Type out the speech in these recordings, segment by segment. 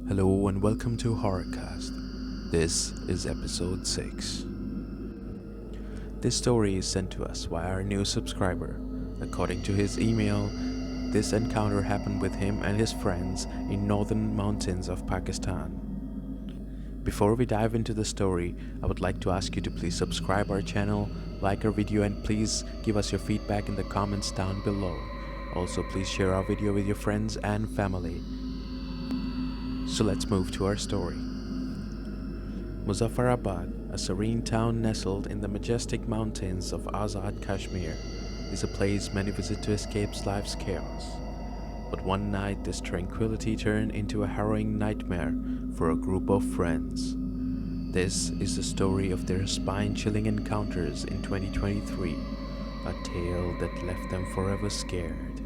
Hello and welcome to Horrorcast. This is episode 6. This story is sent to us by our new subscriber. According to his email, this encounter happened with him and his friends in northern mountains of Pakistan. Before we dive into the story, I would like to ask you to please subscribe our channel, like our video, and please give us your feedback in the comments down below. Also, please share our video with your friends and family. So let's move to our story. Muzaffarabad, a serene town nestled in the majestic mountains of Azad Kashmir, is a place many visit to escape life's chaos. But one night, this tranquility turned into a harrowing nightmare for a group of friends. This is the story of their spine-chilling encounters in 2023, a tale that left them forever scared.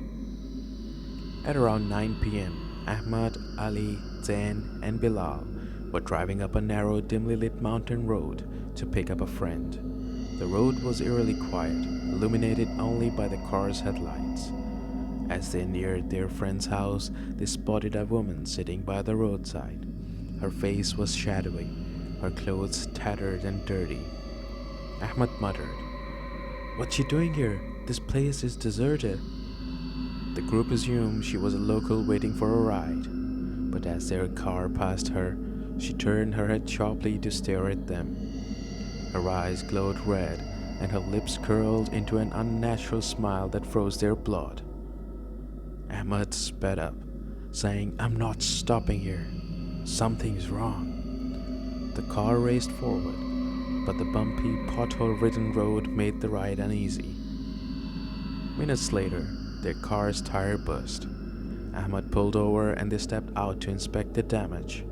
At around 9 p.m., Ahmad, Ali, Zain, and Bilal were driving up a narrow, dimly lit mountain road to pick up a friend. The road was eerily quiet, illuminated only by the car's headlights. As they neared their friend's house, they spotted a woman sitting by the roadside. Her face was shadowy, her clothes tattered and dirty. Ahmad muttered, "What's she doing here? This place is deserted." The group assumed she was a local waiting for a ride, but as their car passed her, she turned her head sharply to stare at them. Her eyes glowed red, and her lips curled into an unnatural smile that froze their blood. Ahmad sped up, saying, "I'm not stopping here. Something's wrong." The car raced forward, but the bumpy, pothole-ridden road made the ride uneasy. Minutes later, their car's tire burst. Ahmad pulled over and they stepped out to inspect the damage.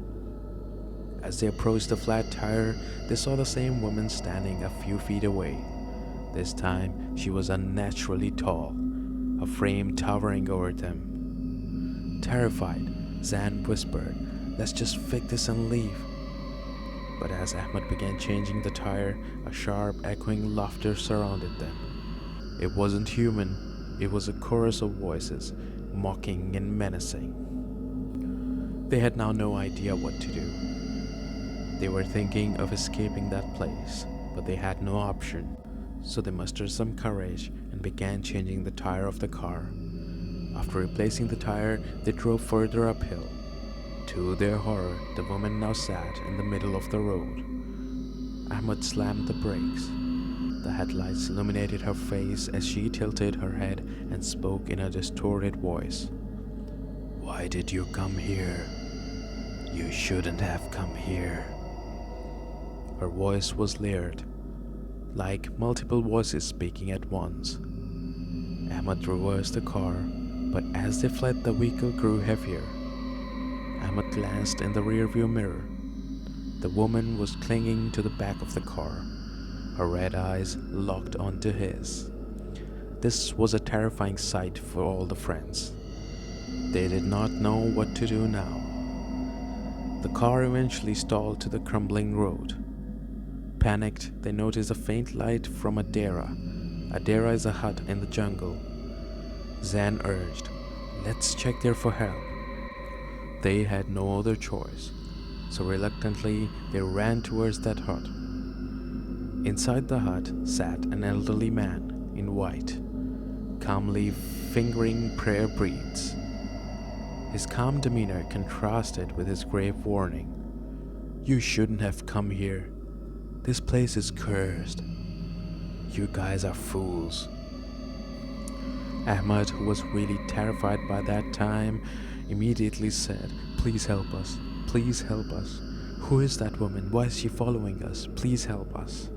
As they approached the flat tire, they saw the same woman standing a few feet away. This time, she was unnaturally tall, a frame towering over them. Terrified, Zan whispered, "Let's just fix this and leave." But as Ahmad began changing the tire, a sharp, echoing laughter surrounded them. It wasn't human. It was a chorus of voices, mocking and menacing. They had now no idea what to do. They were thinking of escaping that place, but they had no option. So they mustered some courage and began changing the tire of the car. After replacing the tire, they drove further uphill. To their horror, the woman now sat in the middle of the road. Ahmad slammed the brakes. The headlights illuminated her face as she tilted her head and spoke in a distorted voice. "Why did you come here? You shouldn't have come here." Her voice was layered, like multiple voices speaking at once. Ahmad reversed the car, but as they fled, the vehicle grew heavier. Ahmad glanced in the rearview mirror. The woman was clinging to the back of the car, her red eyes locked onto his. This was a terrifying sight for all the friends. They did not know what to do now. The car eventually stalled to the crumbling road. Panicked, they noticed a faint light from a dera. A dera is a hut in the jungle. Zan urged, "Let's check there for help." They had no other choice, so reluctantly they ran towards that hut. Inside the hut sat an elderly man in white, calmly fingering prayer beads. His calm demeanor contrasted with his grave warning. "You shouldn't have come here. This place is cursed. You guys are fools." Ahmad, who was really terrified by that time, immediately said, "Please help us. Please help us. Who is that woman? Why is she following us? Please help us."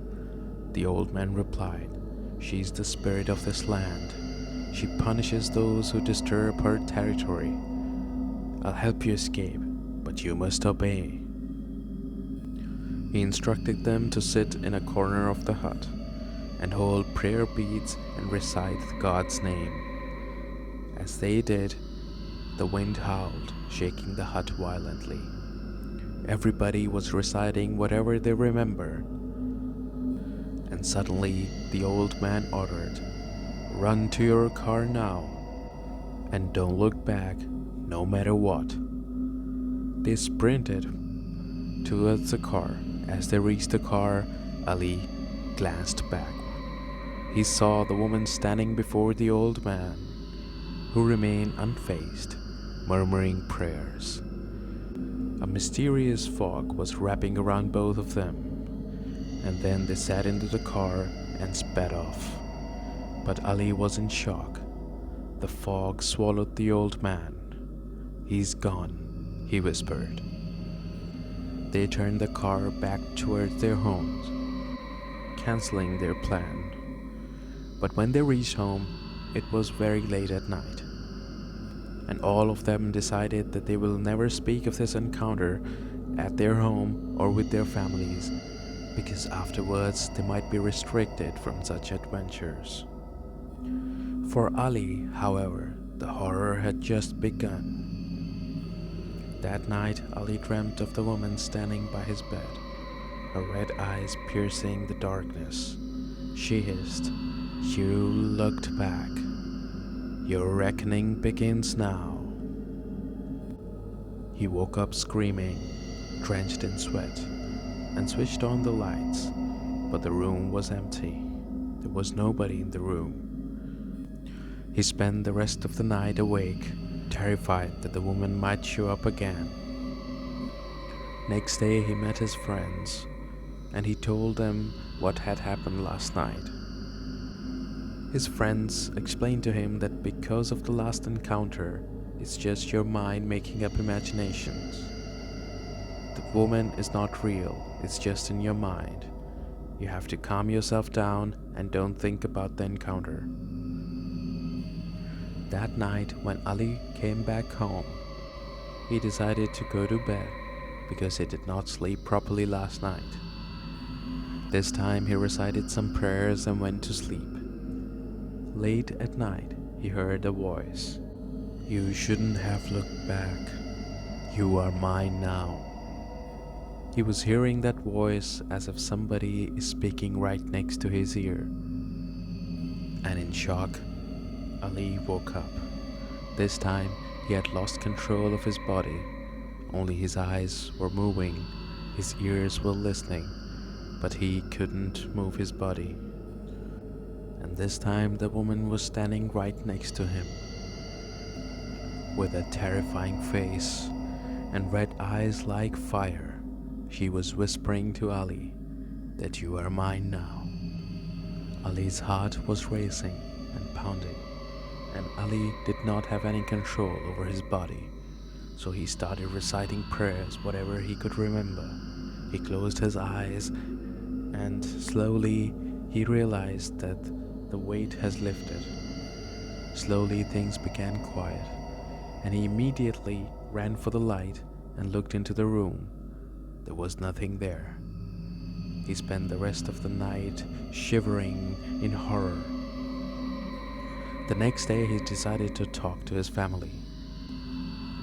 The old man replied, "She's the spirit of this land. She punishes those who disturb her territory. I'll help you escape, but you must obey." He instructed them to sit in a corner of the hut and hold prayer beads and recite God's name. As they did, the wind howled, shaking the hut violently. Everybody was reciting whatever they remembered. And suddenly, the old man ordered, "Run to your car now, and don't look back, no matter what." They sprinted towards the car. As they reached the car, Ali glanced back. He saw the woman standing before the old man, who remained unfazed, murmuring prayers. A mysterious fog was wrapping around both of them, and then they sat into the car and sped off. But Ali was in shock. The fog swallowed the old man. "He's gone," he whispered. They turned the car back towards their homes, canceling their plan. But when they reached home, it was very late at night, and all of them decided that they will never speak of this encounter at their home or with their families, because afterwards they might be restricted from such adventures. For Ali, however, the horror had just begun. That night, Ali dreamt of the woman standing by his bed, her red eyes piercing the darkness. She hissed, "You looked back. Your reckoning begins now." He woke up screaming, drenched in sweat, and switched on the lights, but the room was empty. There was nobody in the room. He spent the rest of the night awake, terrified that the woman might show up again. Next day he met his friends, and he told them what had happened last night. His friends explained to him that because of the last encounter, it's just your mind making up imaginations. The woman is not real, it's just in your mind. You have to calm yourself down and don't think about the encounter. That night, when Ali came back home, he decided to go to bed because he did not sleep properly last night. This time he recited some prayers and went to sleep. Late at night, he heard a voice. "You shouldn't have looked back. You are mine now." He was hearing that voice as if somebody is speaking right next to his ear. And in shock, Ali woke up. This time, he had lost control of his body. Only his eyes were moving, his ears were listening, but he couldn't move his body. And this time, the woman was standing right next to him. With a terrifying face and red eyes like fire, she was whispering to Ali that "you are mine now." Ali's heart was racing and pounding, and Ali did not have any control over his body, so he started reciting prayers whatever he could remember. He closed his eyes, and slowly he realized that the weight has lifted. Slowly things began quiet, and he immediately ran for the light and looked into the room. There was nothing there. He spent the rest of the night shivering in horror. The next day he decided to talk to his family.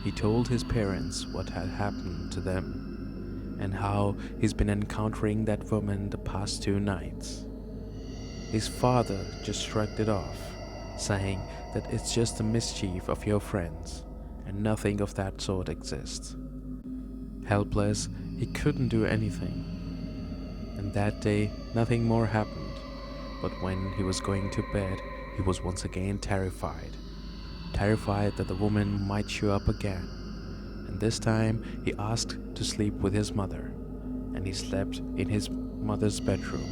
He told his parents what had happened to them and how he's been encountering that woman the past 2 nights. His father just shrugged it off, saying that it's just the mischief of your friends and nothing of that sort exists. Helpless, he couldn't do anything. And that day, nothing more happened, but when he was going to bed, he was once again terrified that the woman might show up again. And this time, he asked to sleep with his mother, and he slept in his mother's bedroom.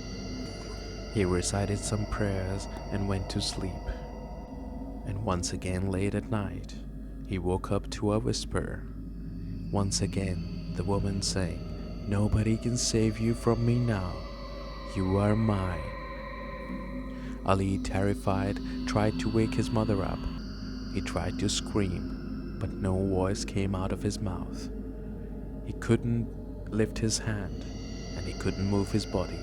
He recited some prayers and went to sleep. And once again late at night, he woke up to a whisper. Once again, the woman saying, "Nobody can save you from me now. You are mine." Ali, terrified, tried to wake his mother up. He tried to scream, but no voice came out of his mouth. He couldn't lift his hand, and he couldn't move his body.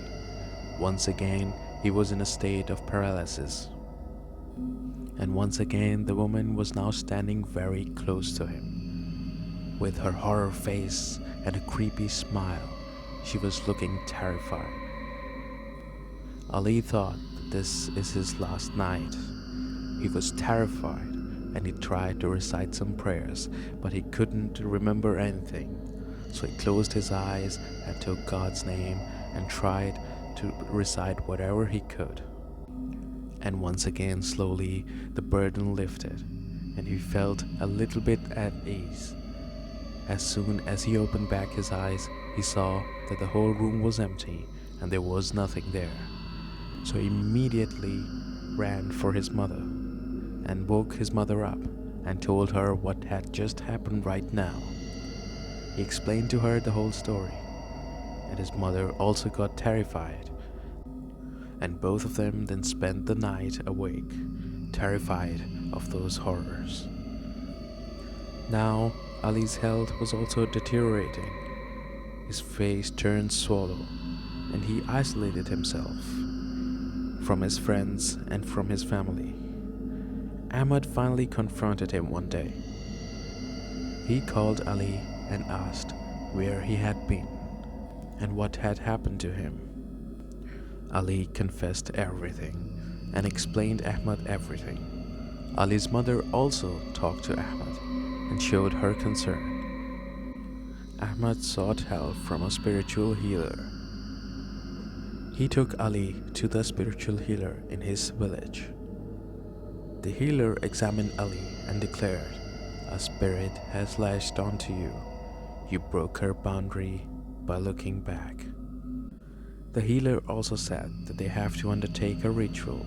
Once again, he was in a state of paralysis. And once again, the woman was now standing very close to him. With her horror face and a creepy smile, she was looking terrified. Ali thought that this is his last night. He was terrified and he tried to recite some prayers, but he couldn't remember anything. So he closed his eyes and took God's name and tried to recite whatever he could. And once again, slowly, the burden lifted, and he felt a little bit at ease. As soon as he opened back his eyes, he saw that the whole room was empty and there was nothing there. So he immediately ran for his mother and woke his mother up and told her what had just happened right now. He explained to her the whole story, and his mother also got terrified, and both of them then spent the night awake, terrified of those horrors. Now, Ali's health was also deteriorating. His face turned sallow, and he isolated himself from his friends and from his family. Ahmad finally confronted him one day. He called Ali and asked where he had been and what had happened to him. Ali confessed everything and explained Ahmad everything. Ali's mother also talked to Ahmad and showed her concern. Ahmad sought help from a spiritual healer. He took Ali to the spiritual healer in his village. The healer examined Ali and declared, "A spirit has latched onto you. You broke her boundary by looking back." The healer also said that they have to undertake a ritual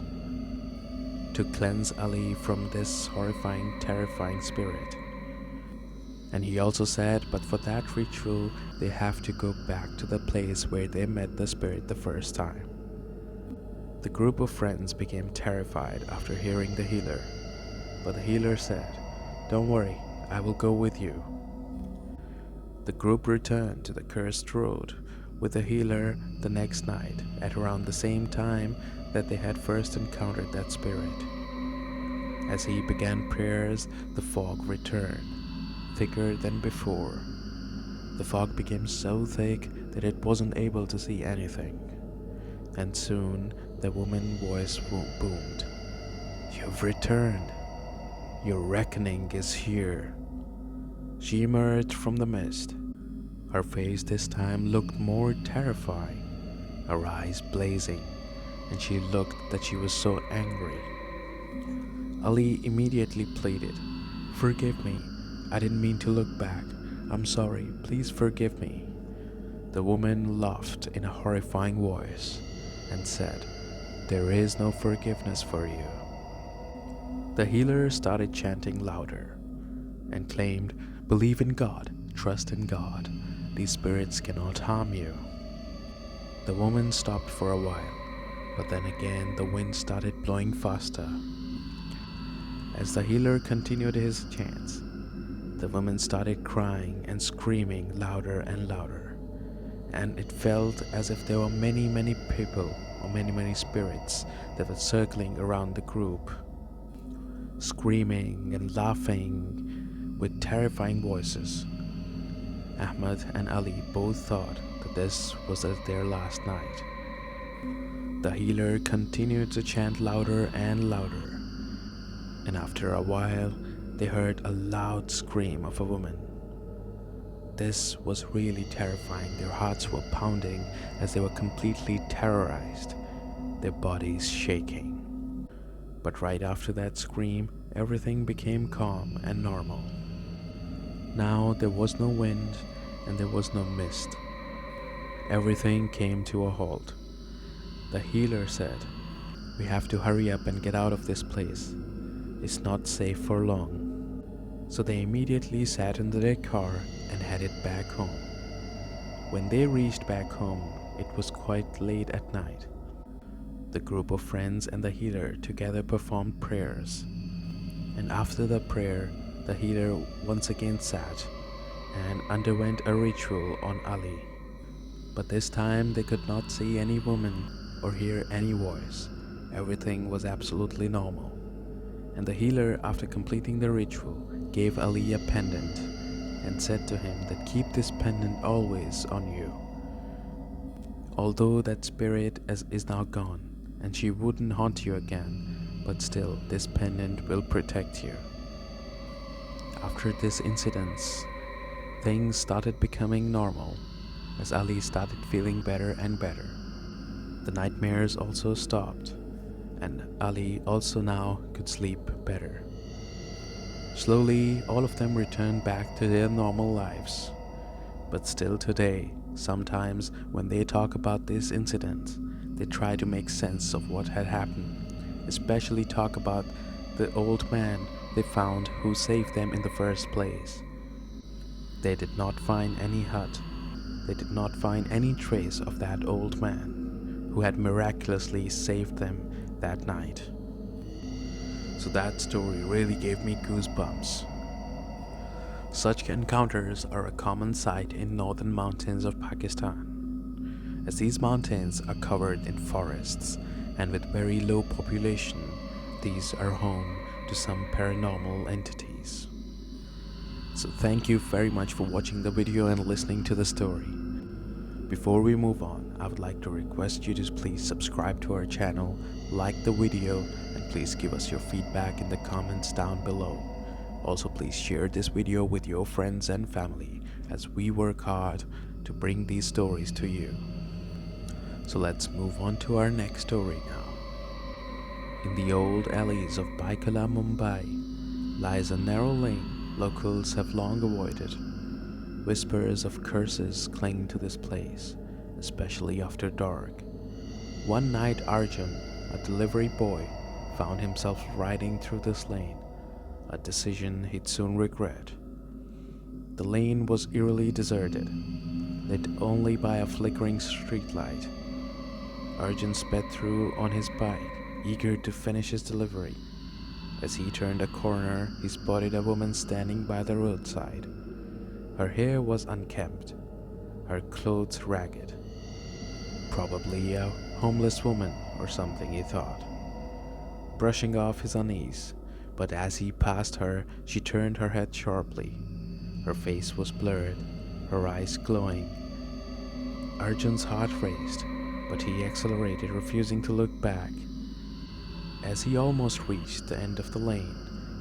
to cleanse Ali from this horrifying, terrifying spirit. And he also said, but for that ritual, they have to go back to the place where they met the spirit the first time. The group of friends became terrified after hearing the healer, but the healer said, "Don't worry, I will go with you." The group returned to the cursed road with the healer the next night at around the same time that they had first encountered that spirit. As he began prayers, the fog returned, thicker than before. The fog became so thick that it wasn't able to see anything. And soon the woman's voice boomed, "You've returned. Your reckoning is here." She emerged from the mist. Her face this time looked more terrifying, her eyes blazing, and she looked that she was so angry. Ali immediately pleaded, "Forgive me. I didn't mean to look back. I'm sorry. Please forgive me." The woman laughed in a horrifying voice and said, "There is no forgiveness for you." The healer started chanting louder and claimed, "Believe in God, trust in God. These spirits cannot harm you." The woman stopped for a while, but then again the wind started blowing faster. As the healer continued his chants, the woman started crying and screaming louder and louder, and it felt as if there were many people or many spirits that were circling around the group, screaming and laughing with terrifying voices. Ahmad and Ali both thought that this was their last night. The healer continued to chant louder and louder, and after a while they heard a loud scream of a woman. This was really terrifying. Their hearts were pounding as they were completely terrorized, their bodies shaking. But right after that scream, everything became calm and normal. Now there was no wind and there was no mist. Everything came to a halt. The healer said, "We have to hurry up and get out of this place. It's not safe for long." So they immediately sat into their car and headed back home. When they reached back home, it was quite late at night. The group of friends and the healer together performed prayers. And after the prayer, the healer once again sat and underwent a ritual on Ali. But this time they could not see any woman or hear any voice. Everything was absolutely normal. And the healer, after completing the ritual, gave Ali a pendant and said to him that keep this pendant always on you. Although that spirit is now gone and she wouldn't haunt you again, but still this pendant will protect you. After this incident, things started becoming normal as Ali started feeling better and better. The nightmares also stopped, and Ali also now could sleep better. Slowly, all of them returned back to their normal lives. But still today, sometimes when they talk about this incident, they try to make sense of what had happened, especially talk about the old man they found who saved them in the first place. They did not find any hut. They did not find any trace of that old man who had miraculously saved them that night. So that story really gave me goosebumps. Such encounters are a common sight in northern mountains of Pakistan, as these mountains are covered in forests and with very low population, these are home to some paranormal entities. So thank you very much for watching the video and listening to the story. Before we move on, I would like to request you to please subscribe to our channel, like the video, and please give us your feedback in the comments down below. Also, please share this video with your friends and family as we work hard to bring these stories to you. So let's move on to our next story now. In the old alleys of Baikala, Mumbai, lies a narrow lane locals have long avoided. Whispers of curses cling to this place, especially after dark. One night Arjun, a delivery boy, found himself riding through this lane, a decision he'd soon regret. The lane was eerily deserted, lit only by a flickering streetlight. Arjun sped through on his bike, eager to finish his delivery. As he turned a corner, he spotted a woman standing by the roadside. Her hair was unkempt, her clothes ragged. Probably a homeless woman or something, he thought. Brushing off his unease, but as he passed her, she turned her head sharply. Her face was blurred, her eyes glowing. Arjun's heart raced, but he accelerated, refusing to look back. As he almost reached the end of the lane,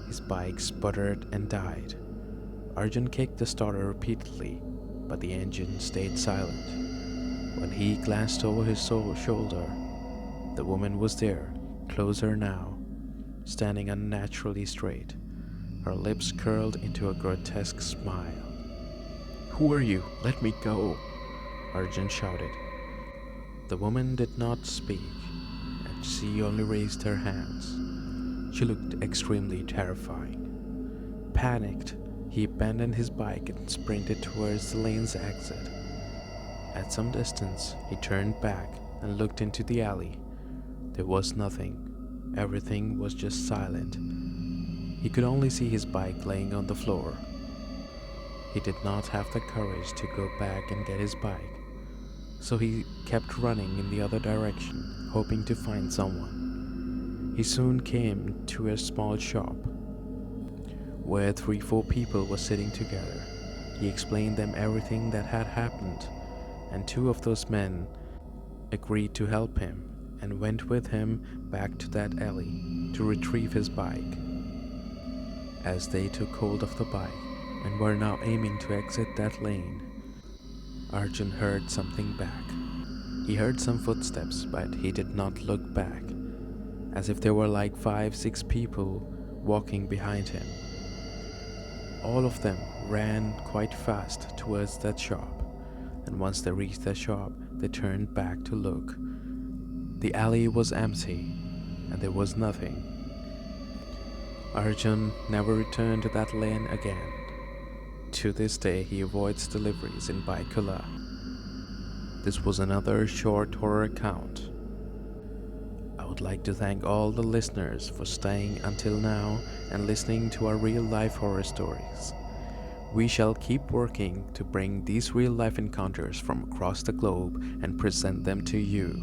his bike sputtered and died. Arjun kicked the starter repeatedly, but the engine stayed silent. When he glanced over his shoulder, the woman was there, closer now, standing unnaturally straight. Her lips curled into a grotesque smile. "Who are you? Let me go!" Arjun shouted. The woman did not speak, and she only raised her hands. She looked extremely terrifying. Panicked, he abandoned his bike and sprinted towards the lane's exit. At some distance, he turned back and looked into the alley. There was nothing. Everything was just silent. He could only see his bike laying on the floor. He did not have the courage to go back and get his bike, so he kept running in the other direction, hoping to find someone. He soon came to a small shop where 3-4 people were sitting together. He explained them everything that had happened, and 2 of those men agreed to help him and went with him back to that alley to retrieve his bike. As they took hold of the bike and were now aiming to exit that lane, Arjun heard something back. He heard some footsteps, but he did not look back, as if there were like 5-6 people walking behind him. All of them ran quite fast towards that shop, and once they reached the shop, they turned back to look. The alley was empty, and there was nothing. Arjun never returned to that lane again. To this day, he avoids deliveries in Baikula. This was another short horror account. I would like to thank all the listeners for staying until now and listening to our real-life horror stories. We shall keep working to bring these real-life encounters from across the globe and present them to you.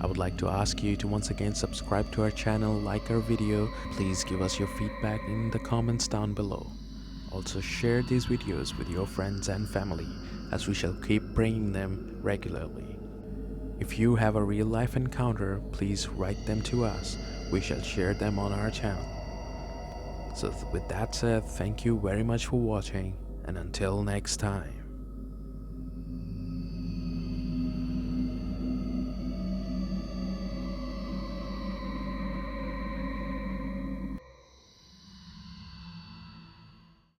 I would like to ask you to once again subscribe to our channel, like our video. Please give us your feedback in the comments down below. Also share these videos with your friends and family, as we shall keep bringing them regularly. If you have a real-life encounter, please write them to us. We shall share them on our channel. So with that said, thank you very much for watching, and until next time.